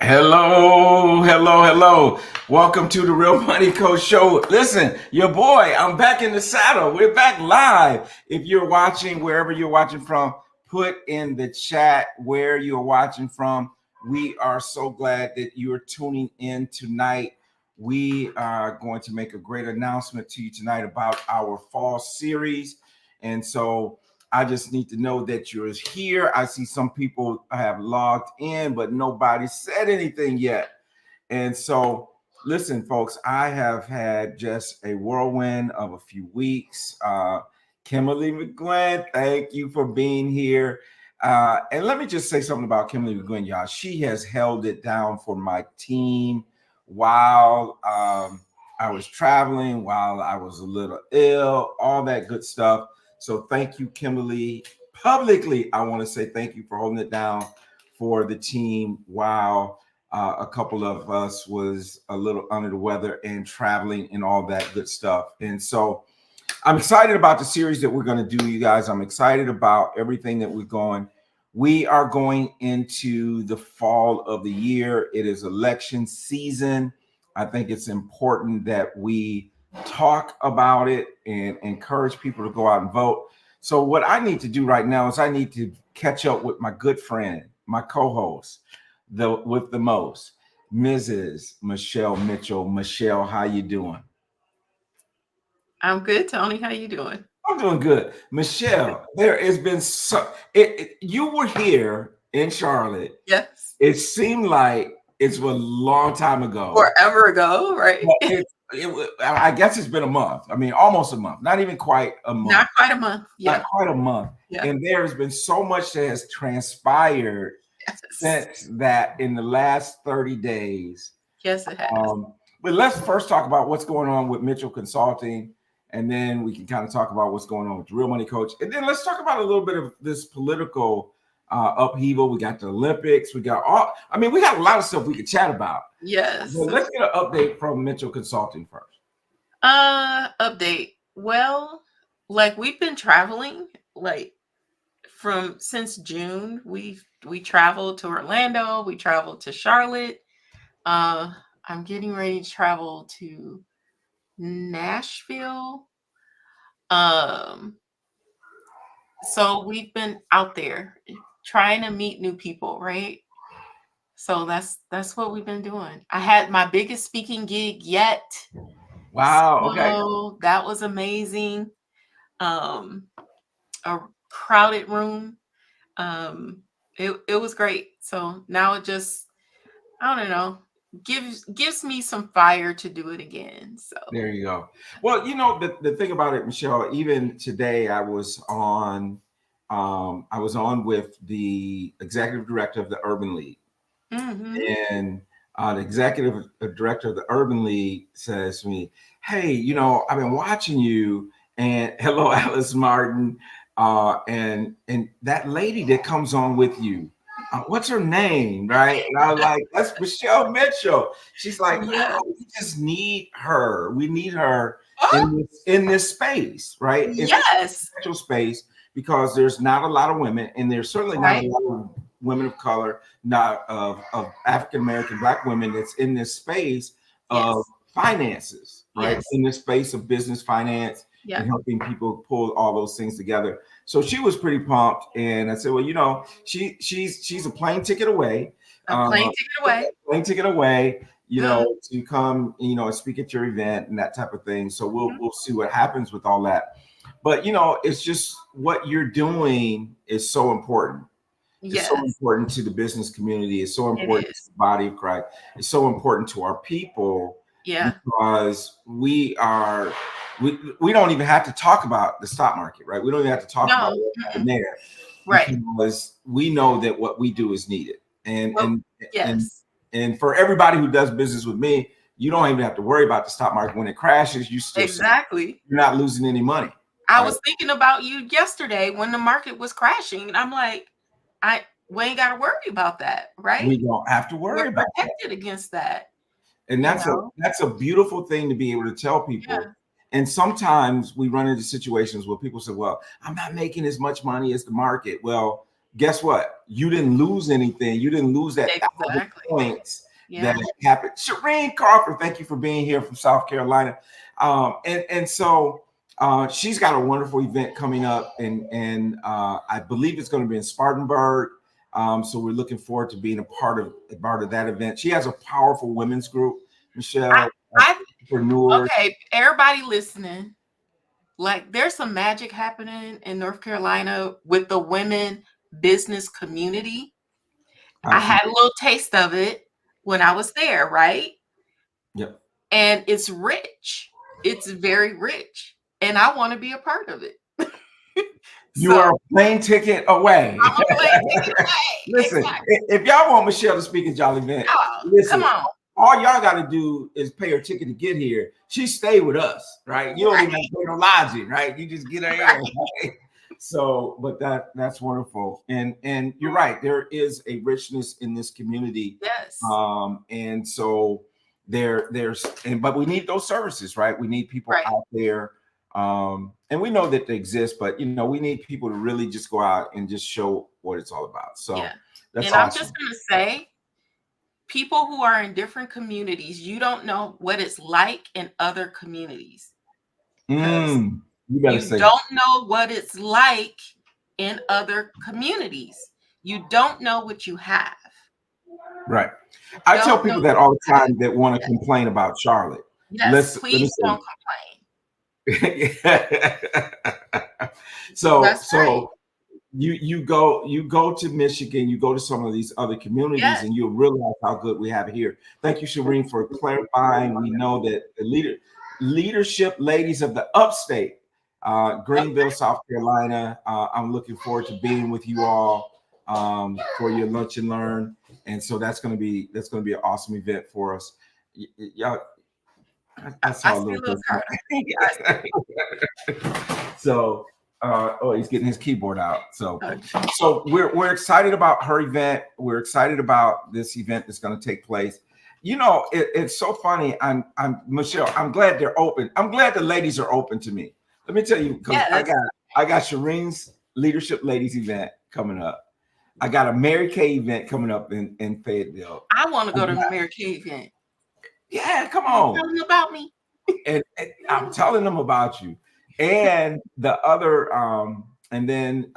Hello. Welcome to the Real Money Coach Show. Listen, your boy, I'm back in the saddle. We're back live. If you're watching, wherever you're watching from, put in the chat where you're watching from. We are so glad that you're tuning in tonight. We are going to make a great announcement to you tonight about our fall series. And so I just need to know that you're here. I see some people have logged in, but nobody said anything yet. And so, listen, folks, I have had just a whirlwind of a few weeks. Kimberly McGuinn, thank you for being here. And let me just say something about Kimberly McGuinn, y'all. She has held it down for my team while I was traveling, while I was a little ill, all that good stuff. So thank you, Kimberly. Publicly, I want to say thank you for holding it down for the team while a couple of us was a little under the weather and traveling and all that good stuff. And so I'm excited about the series that we're going to do, you guys. I'm excited about everything that we're going. We are going into the fall of the year. It is election season. I think it's important that we talk about it and encourage people to go out and vote. So what I need to do right now is I need to catch up with my good friend, my co-host, with the most, Mrs. Michelle Mitchell. Michelle, how you doing? I'm good, Tony. How you doing? I'm doing good. Michelle, there has been you were here in Charlotte. Yes. It seemed like it's a long time ago. Forever ago, right? But I guess it's been a month. I mean, almost a month. Not even quite a month. Not quite a month. Not Yeah. quite a month. Yeah. And there's been so much that has transpired Yes. since that in the last 30 days. Yes, it has. But let's first talk about what's going on with Mitchell Consulting, and then we can kind of talk about what's going on with the Real Money Coach. And then let's talk about a little bit of this political upheaval. We got the Olympics. We got a lot of stuff we could chat about. Yes. But let's get an update from Mitchell Consulting first. Update. Well, like we've been traveling since June. We traveled to Orlando. We traveled to Charlotte. I'm getting ready to travel to Nashville. So we've been out there trying to meet new people, right? So that's what we've been doing. I had my biggest speaking gig yet. Wow. Okay. So that was amazing. A crowded room. It was great. So now it just, I don't know, gives me some fire to do it again. So there you go. Well, the thing about it, Michelle, even today I was on with the executive director of the Urban League. Mm-hmm. And the executive director of the Urban League says to me, "Hey, I've been watching you, and hello, Alice Martin, and that lady that comes on with you, what's her name, right?" And I was like, "That's Michelle Mitchell." She's like, Yeah. "No, we just need her. We need her in this space, right? In Yes. this special space, because there's not a lot of women, and there's certainly not a lot of women of color, not of African American Black women that's in this space of finances, right? Yes. In this space of business finance and helping people pull all those things together." So she was pretty pumped, and I said, "Well, she's a plane ticket away, Plane ticket away, to come, and speak at your event and that type of thing. So we'll see what happens with all that. But it's just what you're doing is so important. It's so important to the business community. It's so important to the body of Christ. It's so important to our people. Yeah. Because we don't even have to talk about the stock market, right? We don't even have to talk about what's happening there. Right. Because we know that what we do is needed. And yes. For everybody who does business with me, you don't even have to worry about the stock market. When it crashes, you still exactly. You're not losing any money. I was thinking about you yesterday when the market was crashing, and I'm like, we ain't got to worry about that, right? We don't have to worry about that. We're protected against that. And that's a beautiful thing to be able to tell people. Yeah. And sometimes we run into situations where people say, "Well, I'm not making as much money as the market." Well, guess what? You didn't lose anything. You didn't lose that 1,000 Exactly. points Yeah. that happened. Shireen Crawford, thank you for being here from South Carolina. And so she's got a wonderful event coming up, and I believe it's going to be in Spartanburg. So we're looking forward to being a part of that event. She has a powerful women's group, Michelle, entrepreneurs. Okay, everybody listening. Like, there's some magic happening in North Carolina with the women business community. I had a little taste of it when I was there, right? Yep. And it's rich. It's very rich. And I want to be a part of it. You are a plane ticket away. I'm a plane ticket away. Listen, Exactly. if y'all want Michelle to speak at y'all event, listen, come on. all y'all got to do is pay her ticket to get here. She stay with us, right? You don't even have to pay no lodging, right? You just get her here. Right? So, but that's wonderful, and you're right. There is a richness in this community. Yes. And so but we need those services, right? We need people out there. And we know that they exist, but we need people to really just go out and just show what it's all about. So that's awesome. I'm just gonna say, people who are in different communities, you don't know what it's like in other communities. You don't know what it's like in other communities. You don't know what you have. Right. I tell people that all the time that want to complain about Charlotte. Yes, please don't complain. So you go to Michigan, you go to some of these other communities, and you'll realize how good we have it here. Thank you, Shireen, for clarifying. We know that the leadership ladies of the upstate, Greenville, South Carolina. I'm looking forward to being with you all for your lunch and learn, and so that's going to be an awesome event for us. Y'all, I saw a little So, he's getting his keyboard out. So we're excited about her event. We're excited about this event that's going to take place. It's so funny. I'm Michelle. I'm glad they're open. I'm glad the ladies are open to me. Let me tell you, because I got Shireen's Leadership Ladies event coming up. I got a Mary Kay event coming up in Fayetteville. I want to go to the Mary Kay event. Yeah, come on. Tell them about me. And I'm telling them about you. And the other, and then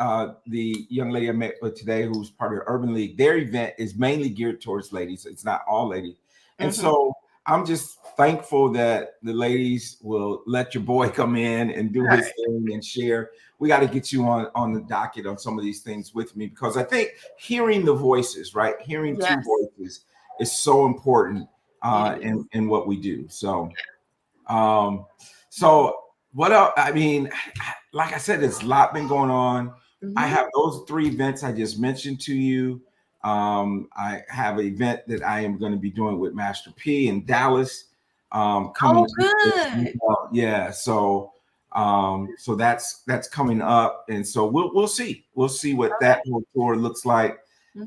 the young lady I met with today, who's part of the Urban League, their event is mainly geared towards ladies. It's not all ladies. And so I'm just thankful that the ladies will let your boy come in and do his thing and share. We got to get you on the docket on some of these things with me, because I think hearing the voices, right? Hearing two voices is so important in what we do. So, what else? I mean, like I said, there's a lot been going on. I have those 3 events I just mentioned to you. I have an event that I am going to be doing with Master P in Dallas. Coming good. Yeah. So that's coming up. And so we'll see. We'll see what that whole tour looks like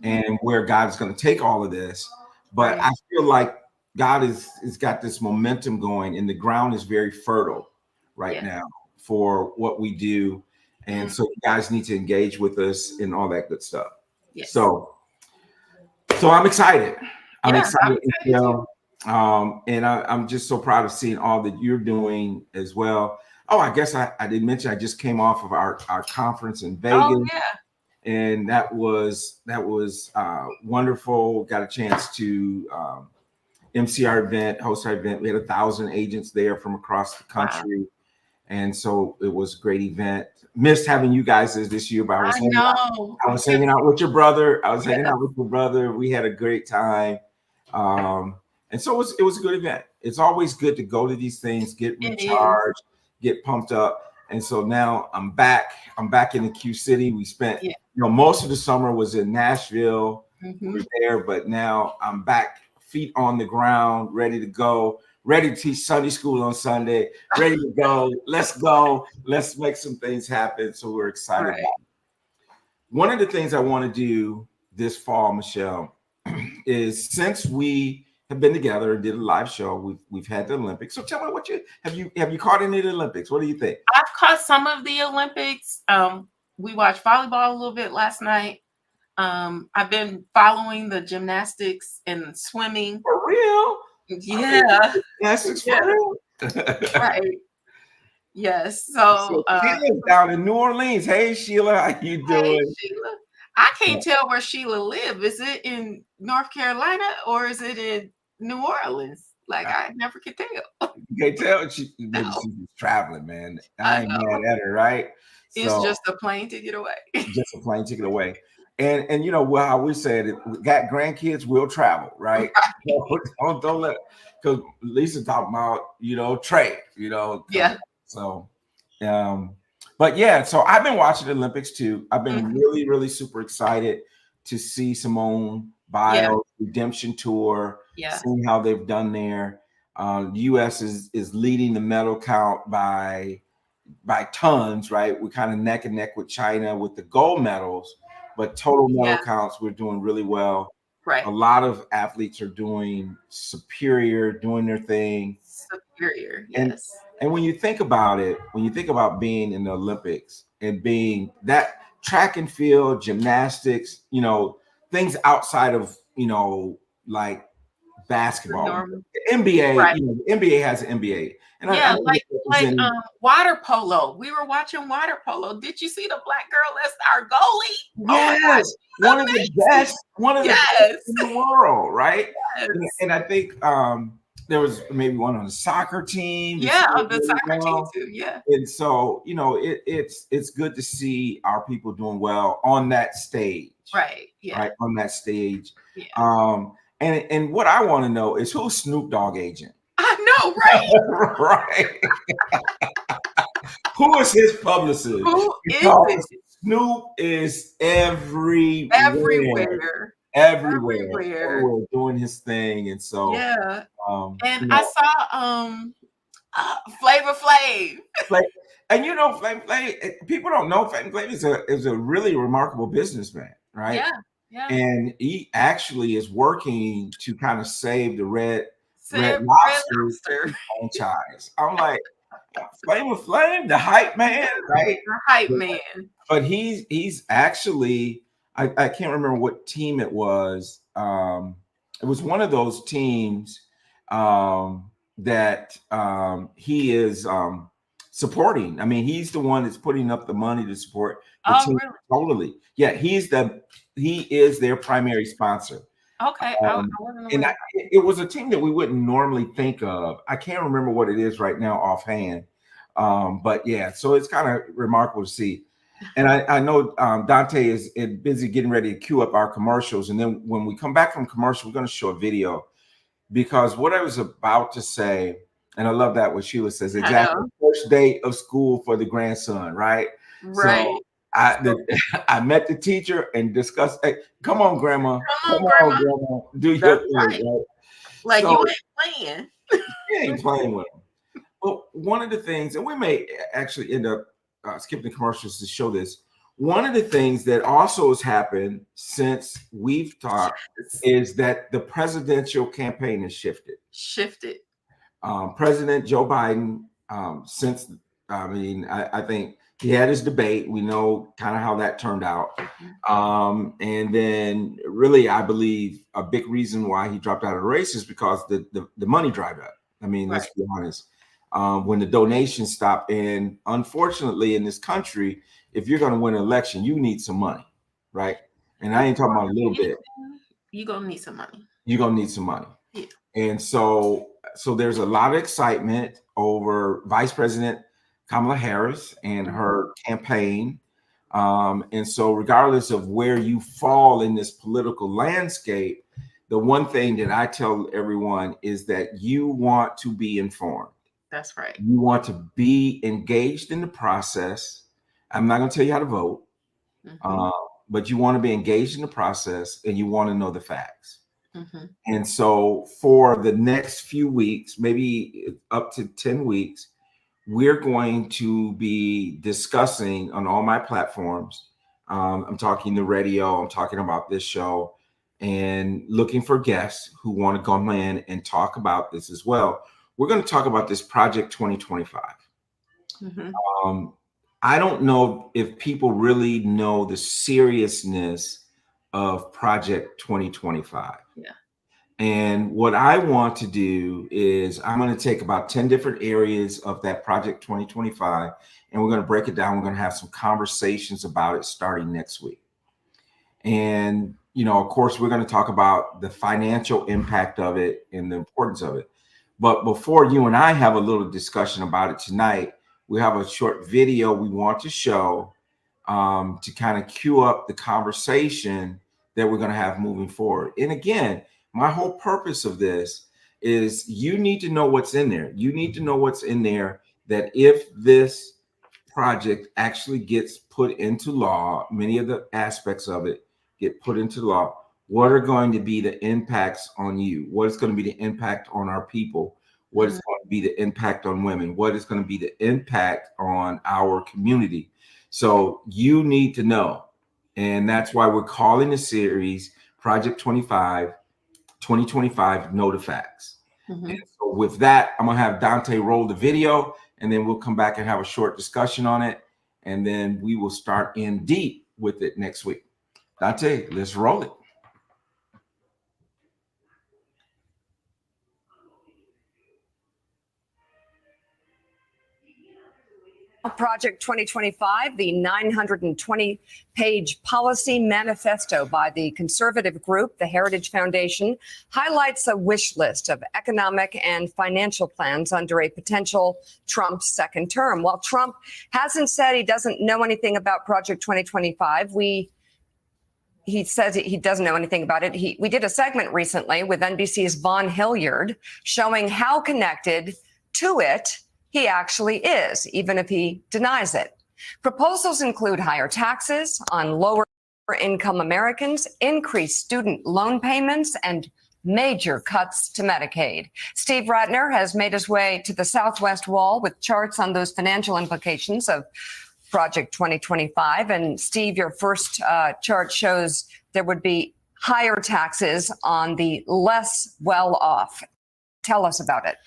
and where God is going to take all of this. But I feel like God has got this momentum going, and the ground is very fertile right now for what we do. And so you guys need to engage with us and all that good stuff. Yes. So I'm excited. I'm excited. And I'm just so proud of seeing all that you're doing as well. Oh, I guess I didn't mention I just came off of our conference in Vegas. Oh, yeah. And that was wonderful. Got a chance to MC our event, host our event. We had 1,000 agents there from across the country. Wow. And so it was a great event. Missed having you guys this year, but I was hanging out with your brother. We had a great time. And so it was a good event. It's always good to go to these things, get recharged, get pumped up. And so now I'm back. I'm back in the Q City. We spent, most of the summer was in Nashville. We were there, but now I'm back, feet on the ground, ready to go, ready to teach Sunday school on Sunday, ready to go. Let's go. Let's make some things happen. So we're excited about it. One of the things I want to do this fall, Michelle, is since we have been together and did a live show, we've had the Olympics. So tell me, what have you caught any of the Olympics? What do you think? I've caught some of the Olympics. We watched volleyball a little bit last night. I've been following the gymnastics and swimming. For real? Yeah. Gymnastics Yeah. for real? Right. Yes. So, So Sheila's down in New Orleans. Hey Sheila, how you hey doing? Sheila. I can't tell where Sheila live. Is it in North Carolina or is it in New Orleans? Like I never could tell. You can't tell maybe No, she's traveling, man. I I ain't know. mad at her, right? It's So just a plane ticket away. just a plane ticket away. And you know well, how we said it, we got grandkids will travel, right? Don't let because Lisa talking about Trey, coming. Yeah. So but yeah, so I've been watching the Olympics too. I've been Mhm. really, really super excited to see Simone Yeah. Biles redemption tour, Yeah. seeing how they've done there. The U.S. is leading the medal count by tons, right? We're kind of neck and neck with China with the gold medals, but total Yeah. medal counts, we're doing really well. Right. A lot of athletes are doing superior, doing their thing. Superior. And Yes. and when you think about it, when you think about being in the Olympics and being that track and field, gymnastics, things outside of, like basketball. Normal. The NBA, Right. the NBA has an NBA. And I Yeah, know like this representing. water polo. We were watching water polo. Did you see the black girl that's our goalie? Oh my gosh, Yes, she's one of the amazing. best Yes. in the world, right? And, Yes. and I think there was maybe one on the soccer team that she Yeah, did of the really soccer team well. too. Yeah. And so, it's good to see our people doing well on that stage, Right. Yeah. right? On that stage. Yeah. And what I want to know is who's Snoop Dogg agent, I know, right? right? Who is his publicist? Who is Because it? Snoop is everywhere, Everywhere. everywhere, Everywhere. everywhere doing his thing. And so, Yeah. And you I know, saw Flavor Flav. like, and Flavor Flav, people don't know Flavor Flav is a really remarkable businessman, right? Yeah. Yeah. And he actually is working to kind of save the Red Red Lobster Lobster. franchise. I'm like, Flavor Flav, the hype man, right? The hype man. But he's actually I can't remember what team it was. It was one of those teams that he is supporting. I mean, he's the one that's putting up the money to support the Oh, team really? totally. Yeah, he is their primary sponsor. Okay. I Um, wasn't and aware. it was a team that we wouldn't normally think of. I can't remember what it is right now offhand. But yeah, so it's kind of remarkable to see. And I know Dante is busy getting ready to queue up our commercials. And then when we come back from commercial, we're going to show a video because what I was about to say, and I love that what Sheila says, I exactly. know. First day of school for the grandson, right? Right. So I met the teacher and discussed, hey, come on, grandma. Come Come on, on, Grandma. grandma. Do your That's thing, right. right? Like So you ain't playing. you ain't playing with them. Well, one of the things, and we may actually end up skipping the commercials to show this. One of the things that also has happened since we've talked Yes. is that the presidential campaign has shifted. Shifted. President Joe Biden, since I think he had his debate. We know kind of how that turned out. And then really, I believe a big reason why he dropped out of the race is because the money dried up. I mean, Right. let's be honest. When the donations stopped, and unfortunately in this country, if you're going to win an election, you need some money, right? And I ain't talking about a little bit. You're gonna need some money. You're going to need some money. Yeah. And so there's a lot of excitement over Vice President Kamala Harris and her campaign. And so regardless of where you fall in this political landscape, the one thing that I tell everyone is that you want to be informed. That's right. You want to be engaged in the process. I'm not going to tell you how to vote, but you want to be engaged in the process and you want to know the facts. And so for the next few weeks, maybe up to 10 weeks, we're going to be discussing on all my platforms. I'm talking the radio, I'm talking about this show, and looking for guests who want to come in and talk about this as well. We're going to talk about this Project 2025. I don't know if people really know the seriousness of Project 2025. Yeah. And what I want to do is I'm going to take about 10 different areas of that Project 2025, and we're going to break it down. We're going to have some conversations about it starting next week. And, of course, we're going to talk about the financial impact of it and the importance of it. But before you and I have a little discussion about it tonight, we have a short video we want to show to kind of cue up the conversation that we're going to have moving forward. And again, my whole purpose of this is you need to know what's in there. You need to know what's in there, that if this project actually gets put into law, many of the aspects of it get put into law, what are going to be the impacts on you? What is going to be the impact on our people? What is going to be the impact on women? What is going to be the impact on our community? So you need to know. And that's why we're calling the series Project 2025 Know the Facts. And so with that, I'm going to have Dante roll the video, and then we'll come back and have a short discussion on it. And then we will start in deep with it next week. Dante, let's roll it. Project 2025, the 920-page policy manifesto by the conservative group, the Heritage Foundation, highlights a wish list of economic and financial plans under a potential Trump second term. While Trump hasn't said he doesn't know anything about Project 2025, he says he doesn't know anything about it. We did a segment recently with NBC's Vaughn Hilliard showing how connected to it he actually is, even if he denies it. Proposals include higher taxes on lower income Americans, increased student loan payments, and major cuts to Medicaid. Steve Ratner has made his way to the Southwest Wall with charts on those financial implications of Project 2025. And Steve, your first chart shows there would be higher taxes on the less well-off. Tell us about it.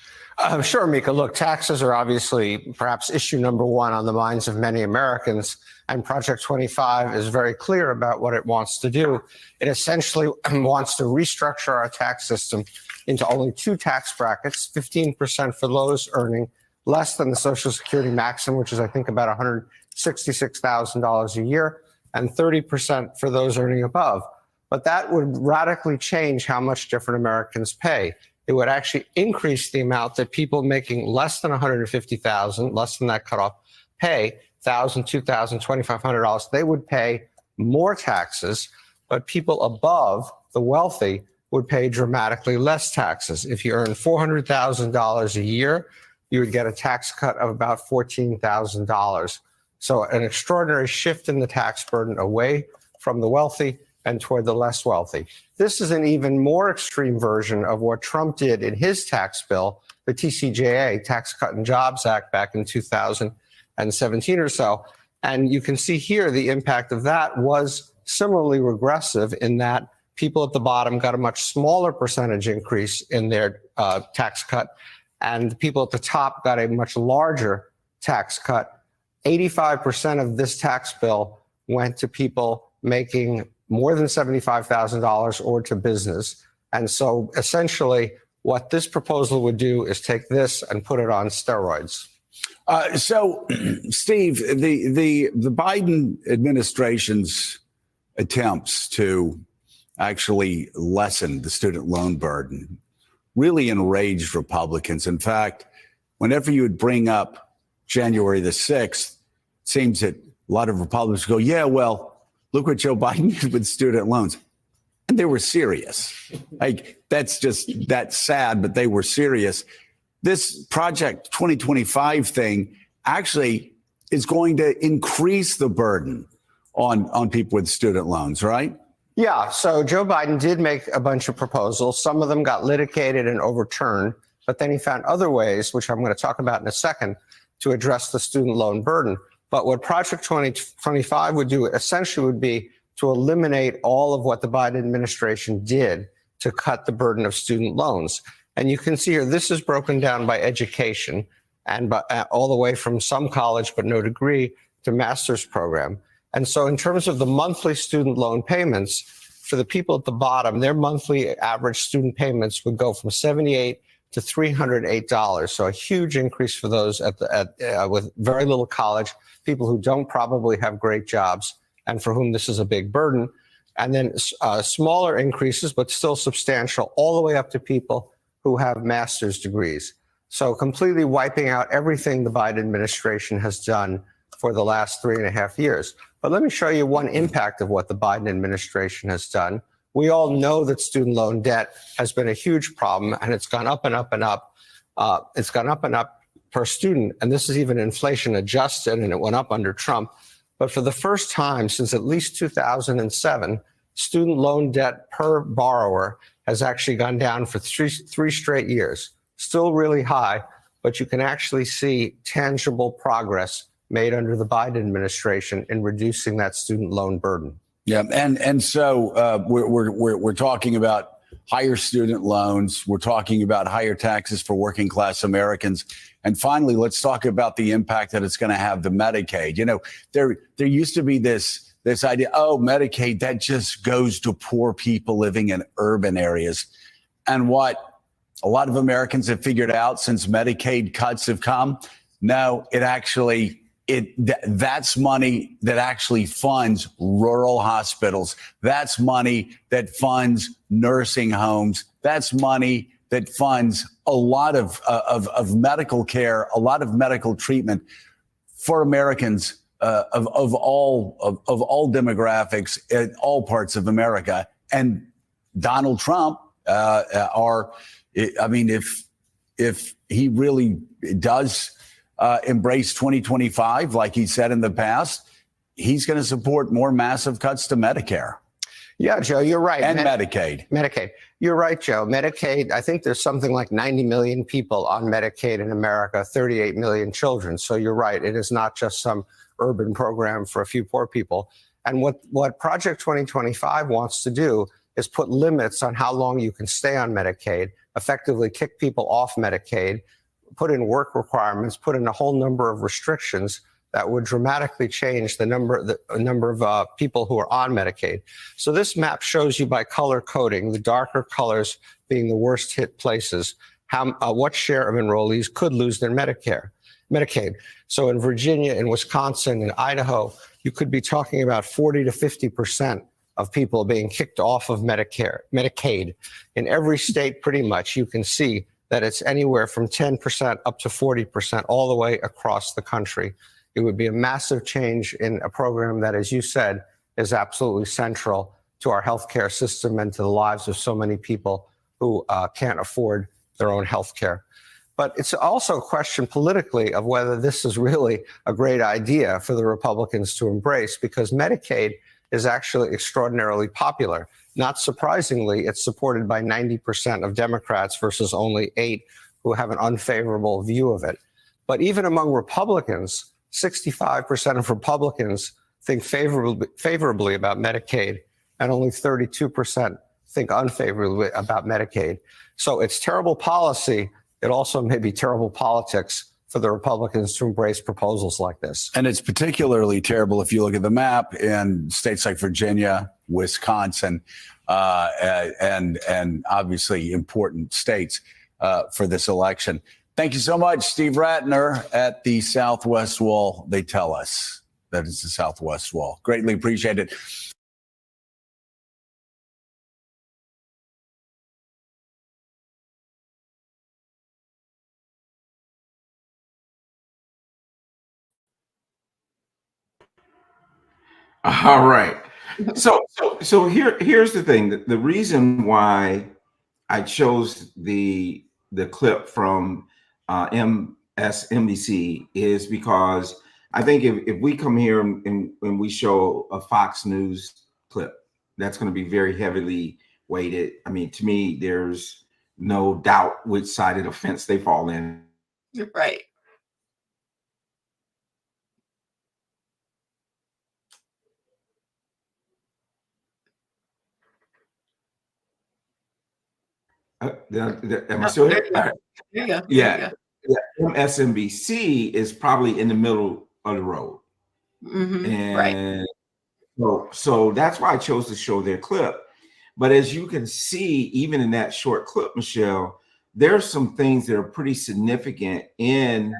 Sure, Mika. Look, taxes are obviously perhaps issue number one on the minds of many Americans, and Project 25 is very clear about what it wants to do. It essentially wants to restructure our tax system into only two tax brackets, 15% for those earning less than the Social Security maximum, which is, I think, about $166,000 a year, and 30% for those earning above. But that would radically change how much different Americans pay. It would actually increase the amount that people making less than $150,000, less than that cutoff, pay $1,000, $2,000, $2,500. They would pay more taxes, but people above the wealthy would pay dramatically less taxes. If you earn $400,000 a year, you would get a tax cut of about $14,000. So an extraordinary shift in the tax burden away from the wealthy and toward the less wealthy. This is an even more extreme version of what Trump did in his tax bill, the TCJA, Tax Cut and Jobs Act, back in 2017 or so. And you can see here the impact of that was similarly regressive in that people at the bottom got a much smaller percentage increase in their tax cut, and people at the top got a much larger tax cut. 85% of this tax bill went to people making more than $75,000 or to business. And so essentially what this proposal would do is take this and put it on steroids. So, Steve, the Biden administration's attempts to actually lessen the student loan burden really enraged Republicans. In fact, whenever you would bring up January the 6th, it seems that a lot of Republicans go, yeah, well, look what Joe Biden did with student loans. And they were serious. Like, that's sad, but they were serious. This Project 2025 thing actually is going to increase the burden on people with student loans, right? Yeah. So Joe Biden did make a bunch of proposals. Some of them got litigated and overturned, but then he found other ways, which I'm going to talk about in a second, to address the student loan burden. But what Project 2025 would do essentially would be to eliminate all of what the Biden administration did to cut the burden of student loans. And you can see here, this is broken down by education and all the way from some college but no degree to master's program. And so in terms of the monthly student loan payments, for the people at the bottom, their monthly average student payments would go from $78 to $308. So a huge increase for those with very little college, people who don't probably have great jobs and for whom this is a big burden. And then smaller increases, but still substantial, all the way up to people who have master's degrees. So completely wiping out everything the Biden administration has done for the last 3.5 years. But let me show you one impact of what the Biden administration has done. We all know that student loan debt has been a huge problem, and it's gone up and up and up. It's gone up and up per student, and this is even inflation adjusted, and it went up under Trump. But for the first time since at least 2007, student loan debt per borrower has actually gone down for three straight years. Still really high, but you can actually see tangible progress made under the Biden administration in reducing that student loan burden. Yeah, and so we're talking about higher student loans. We're talking about higher taxes for working class Americans. And finally, let's talk about the impact that it's going to have to Medicaid. You know, there used to be this idea, oh, Medicaid, that just goes to poor people living in urban areas. And what a lot of Americans have figured out since Medicaid cuts have come, no, that's money that actually funds rural hospitals. That's money that funds nursing homes. That's money that funds a lot of medical care, a lot of medical treatment for Americans of all demographics in all parts of America. And Donald Trump, if he really does embrace 2025, like he said in the past, he's going to support more massive cuts to Medicare. Yeah, Joe, you're right. And Medicaid. Medicaid. You're right, Joe. Medicaid, I think there's something like 90 million people on Medicaid in America, 38 million children. So you're right. It is not just some urban program for a few poor people. And what Project 2025 wants to do is put limits on how long you can stay on Medicaid, effectively kick people off Medicaid, put in work requirements, put in a whole number of restrictions that would dramatically change the number of people who are on Medicaid. So this map shows you by color coding, the darker colors being the worst hit places, what share of enrollees could lose their Medicaid. So in Virginia, in Wisconsin, in Idaho, you could be talking about 40 to 50% of people being kicked off of Medicaid. In every state, pretty much, you can see that it's anywhere from 10% up to 40% all the way across the country. It would be a massive change in a program that, as you said, is absolutely central to our healthcare system and to the lives of so many people who can't afford their own healthcare. But it's also a question politically of whether this is really a great idea for the Republicans to embrace, because Medicaid is actually extraordinarily popular. Not surprisingly, it's supported by 90% of Democrats versus only 8% who have an unfavorable view of it. But even among Republicans, 65% of Republicans think favorably about Medicaid, and only 32% think unfavorably about Medicaid. So it's terrible policy. It also may be terrible politics for the Republicans to embrace proposals like this. And it's particularly terrible if you look at the map in states like Virginia, Wisconsin, and obviously important states for this election. Thank you so much, Steve Ratner at the Southwest Wall. They tell us that it's the Southwest Wall. Greatly appreciate it. All right. So here's the thing. The reason why I chose the clip from MSNBC is because I think if we come here and we show a Fox News clip, that's going to be very heavily weighted. I mean, to me, there's no doubt which side of the fence they fall in. You're right. Am I still here? All right. There you go. Yeah. MSNBC is probably in the middle of the road. Mm-hmm. And right. So that's why I chose to show their clip. But as you can see, even in that short clip, Michelle, there's some things that are pretty significant in,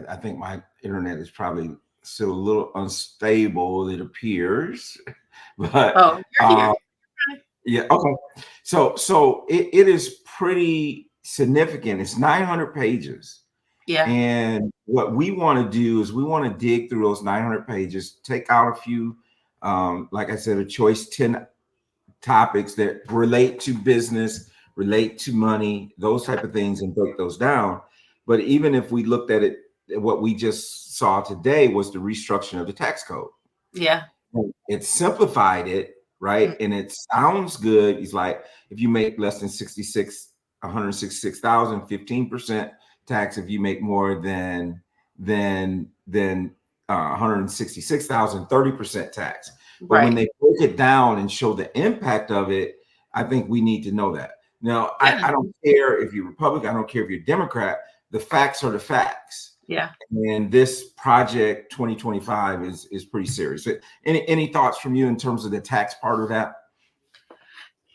I think my internet is probably still a little unstable, it appears. But Oh, you're here. yeah, okay. So it is pretty significant. It's 900 pages. Yeah. And what we want to do is we want to dig through those 900 pages, take out a few, like I said, a choice 10 topics that relate to business, relate to money, those type of things, and break those down. But even if we looked at it, what we just saw today was the restructuring of the tax code. Yeah. It simplified it, right? And it sounds good. He's like, if you make less than 166,000, 15% tax. If you make more than 166,000, 30% tax. But when they break it down and show the impact of it, I think we need to know that. Now, I don't care if you're Republican, I don't care if you're Democrat, the facts are the facts. Yeah. And this project 2025 is pretty serious. Any thoughts from you in terms of the tax part of that?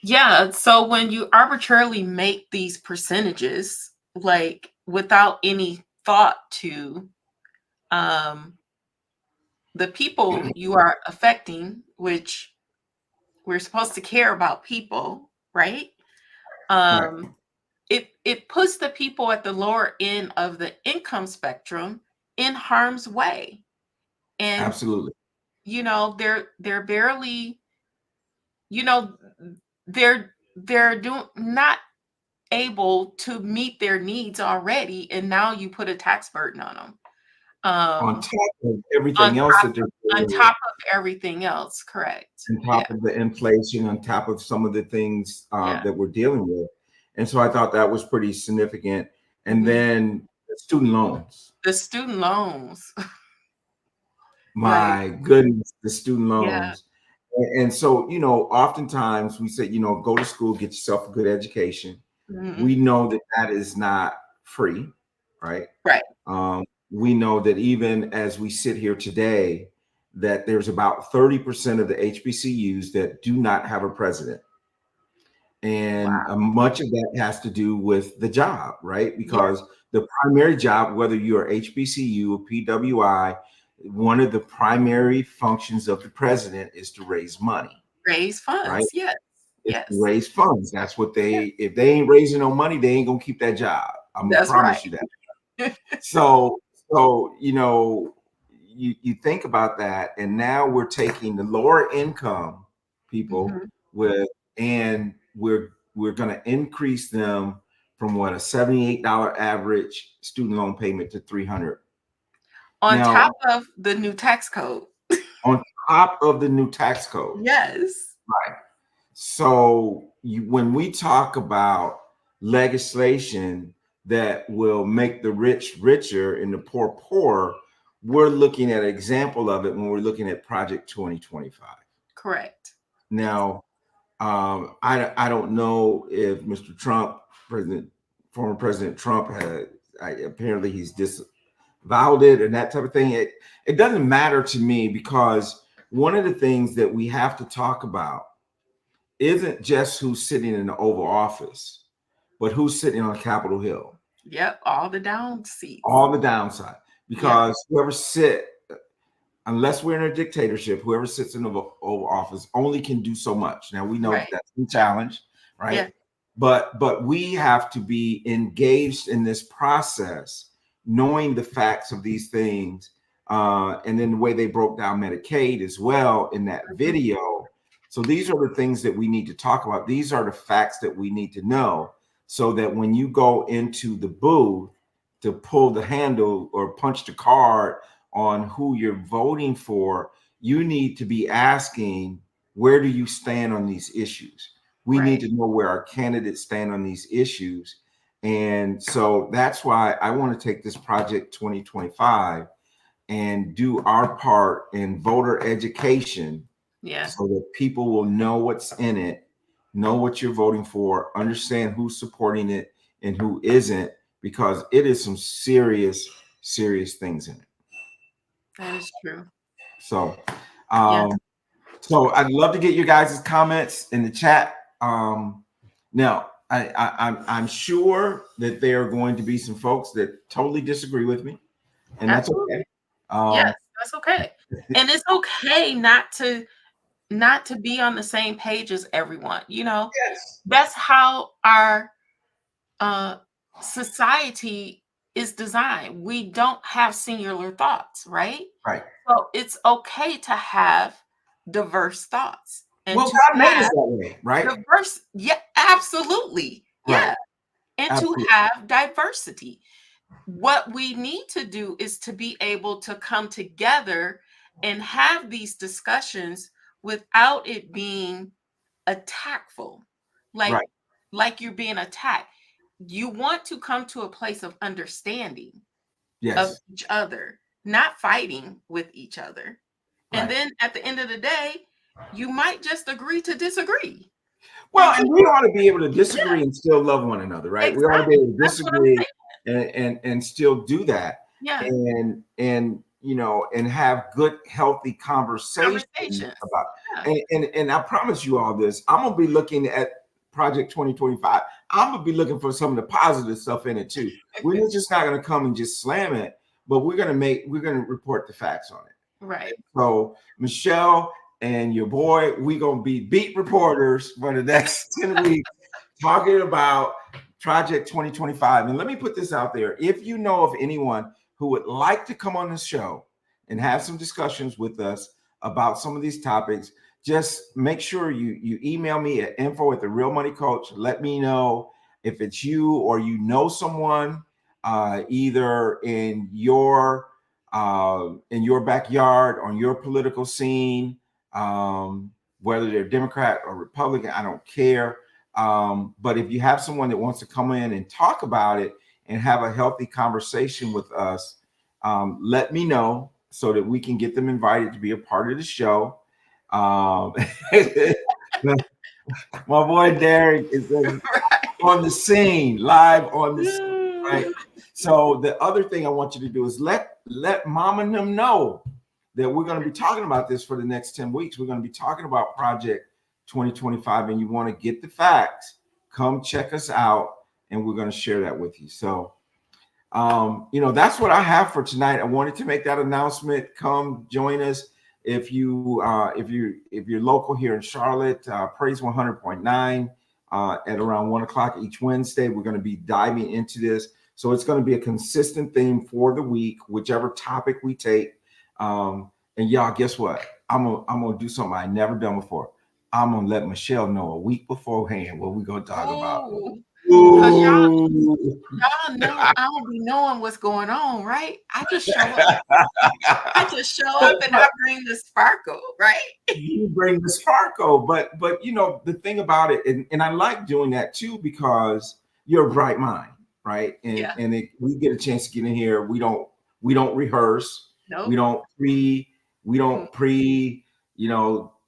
Yeah. So when you arbitrarily make these percentages, like without any thought to the people you are affecting, which we're supposed to care about people, right? Right. It puts the people at the lower end of the income spectrum in harm's way. And Absolutely. you know, they're barely, you know, they're not able to meet their needs already, and now you put a tax burden on them. On top of everything else that they're on doing, top of everything else, correct. on top of the inflation, on top of some of the things that we're dealing with. And so I thought that was pretty significant. And then the student loans. The student loans. My goodness, the student loans. Yeah. And so, you know, oftentimes we say, you know, go to school, get yourself a good education. We know that that is not free, right? Right. We know that even as we sit here today, that there's about 30% of the HBCUs that do not have a president. And much of that has to do with the job, right? Because the primary job, whether you're HBCU or PWI, one of the primary functions of the president is to raise money. Raise funds, right? yes. Raise funds. That's what if they ain't raising no money, they ain't gonna keep that job. I'm gonna promise you that. So you know, you think about that, and now we're taking the lower income people and we're going to increase them from what, a $78 average student loan payment to $300 on top of the new tax code. On top of the new tax code. Yes. Right. So when we talk about legislation that will make the rich richer and the poor poorer, we're looking at an example of it when we're looking at Project 2025. Correct. Now, I don't know if Mr. Trump, former President Trump, apparently he's disavowed it and that type of thing. It doesn't matter to me, because one of the things that we have to talk about isn't just who's sitting in the Oval Office, but who's sitting on Capitol Hill. Yep, all the down seats. All the downside. Because whoever unless we're in a dictatorship, whoever sits in the Oval Office only can do so much. Now, we know that's a challenge, right? Yeah. But we have to be engaged in this process, knowing the facts of these things, and then the way they broke down Medicaid as well in that video. So these are the things that we need to talk about. These are the facts that we need to know, so that when you go into the booth to pull the handle or punch the card on who you're voting for, you need to be asking, where do you stand on these issues? We need to know where our candidates stand on these issues. And so that's why I want to take this Project 2025 and do our part in voter education, so that people will know what's in it, know what you're voting for, understand who's supporting it and who isn't, because it is some serious things in it. That is true. So So I'd love to get your guys' comments in the chat. Now, I'm sure that there are going to be some folks that totally disagree with me, and that's Absolutely. okay. Yes, that's okay. And it's okay not to be on the same page as everyone. Yes. That's how our society is designed. We don't have singular thoughts, right? Right. So it's okay to have diverse thoughts and Well, to God made us have that way, right? diverse, yeah, absolutely. Right. Yeah. And Absolutely. to have diversity. What we need to do is to be able to come together and have these discussions without it being attackful, like Right. like you're being attacked. You want to come to a place of understanding of Yes. each other, not fighting with each other. And Right. then at the end of the day, you might just agree to disagree. Well, And and we ought to be able to disagree and still love one another, right? We ought to be able to That's what I'm disagree saying. and still do that, Yeah. and and have good, healthy conversations Conversations. about. Yeah. And I promise you all this. I'm gonna be looking at Project 2025. I'm gonna be looking for some of the positive stuff in it too. We're just not gonna come and just slam it, but we're gonna report the facts on it. Right. So Michelle and your boy, we gonna be beat reporters for the next 10 weeks talking about Project 2025. And let me put this out there. If you know of anyone who would like to come on the show and have some discussions with us about some of these topics, just make sure you email me at info@therealmoneycoach. Let me know if it's you or you know someone either in your backyard, on your political scene, whether they're Democrat or Republican, I don't care. But if you have someone that wants to come in and talk about it and have a healthy conversation with us, let me know so that we can get them invited to be a part of the show. My boy Derek is on the scene, live on the scene, right? So the other thing I want you to do is let mom and them know that we're going to be talking about this for the next 10 weeks. We're going to be talking about Project 2025, and you want to get the facts, come check us out, and we're going to share that with you. So, that's what I have for tonight. I wanted to make that announcement. Come join us if you're local here in Charlotte. Praise 100.9 at around 1:00 each Wednesday. We're going to be diving into this, so it's going to be a consistent theme for the week, whichever topic we take. And y'all, guess what? I'm gonna do something I never done before. I'm gonna let Michelle know a week beforehand what we're gonna talk about. Because y'all know I don't be knowing what's going on, right? I just show up. And I bring the sparkle, right? You bring the sparkle, but the thing about it, and I like doing that too, because you're a bright mind, right? And we get a chance to get in here. We don't rehearse. Nope. We don't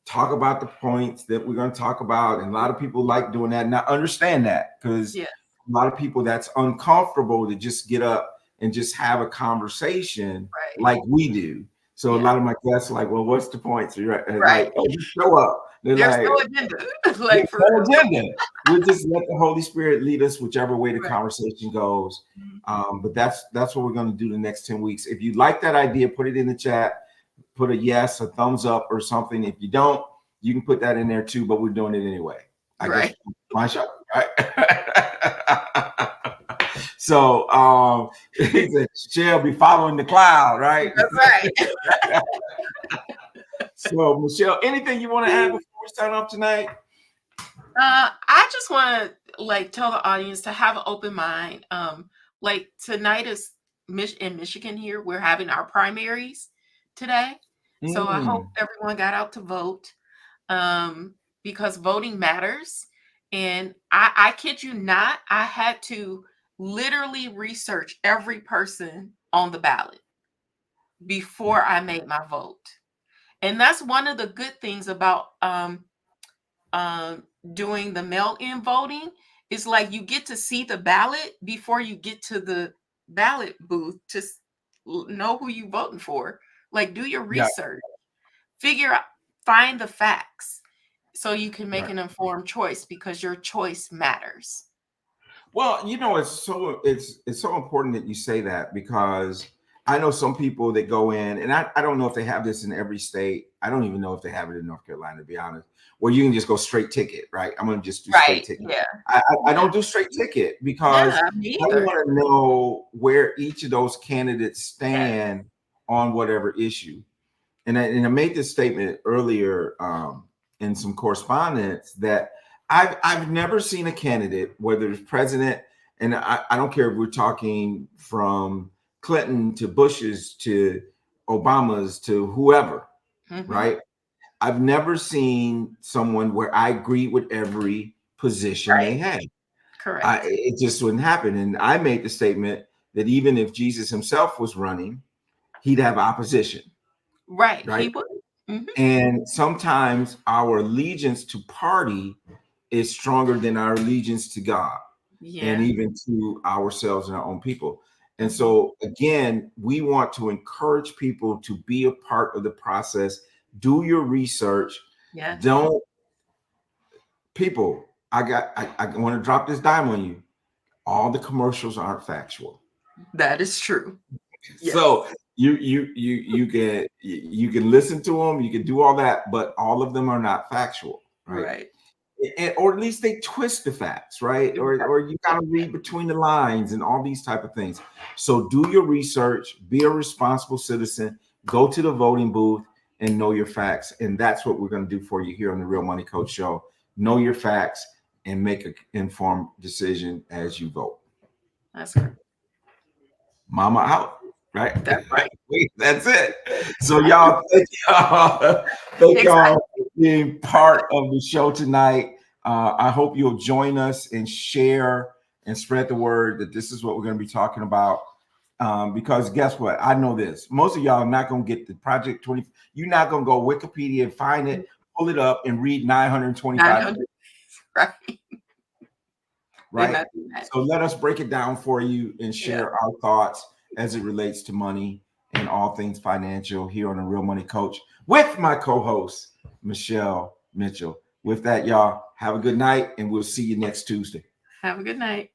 talk about the points that we're going to talk about. And a lot of people like doing that. And I understand that, because a lot of people, that's uncomfortable to just get up and just have a conversation like we do. So a lot of my guests are like, well, what's the point? So you're like, oh, just show up. There's no agenda. Like, for no agenda. We'll just let the Holy Spirit lead us whichever way the conversation goes. But that's what we're going to do the next 10 weeks. If you like that idea, put it in the chat. Put a yes, a thumbs up, or something. If you don't, you can put that in there too, but we're doing it anyway. I guess my show, right? So she'll be following the cloud, right? That's right. So Michelle, anything you want to add before we start off tonight? I just want to tell the audience to have an open mind. Tonight is in Michigan here. We're having our primaries today. So I hope everyone got out to vote, because voting matters. And I kid you not, I had to literally research every person on the ballot before I made my vote. And that's one of the good things about doing the mail-in voting, is you get to see the ballot before you get to the ballot booth to know who you voting for. Do your research, find the facts so you can make Right. an informed choice, because your choice matters. Well, it's so important that you say that, because I know some people that go in, and I don't know if they have this in every state. I don't even know if they have it in North Carolina, to be honest, where you can just go straight ticket, right? I'm going to just do straight Right. ticket. Yeah. I don't do straight ticket because Yeah, me I either. want to know where each of those candidates Yes. stand on whatever issue. And I made this statement earlier in some correspondence that I've never seen a candidate, whether it's president, and I don't care if we're talking from Clinton to Bush's to Obama's to whoever, Mhm. right? I've never seen someone where I agree with every position they Right. had. Correct. It just wouldn't happen. And I made the statement that even if Jesus himself was running, he'd have opposition, Right. right? He would. Mhm. And sometimes our allegiance to party is stronger than our allegiance to God and Yeah. even to ourselves and our own people. And Mhm. so, again, we want to encourage people to be a part of the process. Do your research. Yes. Don't, people, I want to drop this dime on you. All the commercials aren't factual. That is true. Yes. So you can listen to them, you can do all that, but all of them are not factual, right? Right. Or at least they twist the facts, right? Or you got to read between the lines and all these type of things. So do your research, be a responsible citizen, go to the voting booth and know your facts. And that's what we're going to do for you here on the Real Money Coach Show. Know your facts and make an informed decision as you vote. That's correct. Mama out, right? That's right. That's it. So y'all, thank y'all for being part of the show tonight. I hope you'll join us and share and spread the word that this is what we're going to be talking about. Because guess what? I know this. Most of y'all are not going to get the Project 20. You're not going to go Wikipedia and find it, pull it up, and read 925. 900. Right. Right. Not do that. So let us break it down for you and share our thoughts as it relates to money and all things financial here on the Real Money Coach with my co-host, Michelle Mitchell. With that, y'all, have a good night, and we'll see you next Tuesday. Have a good night.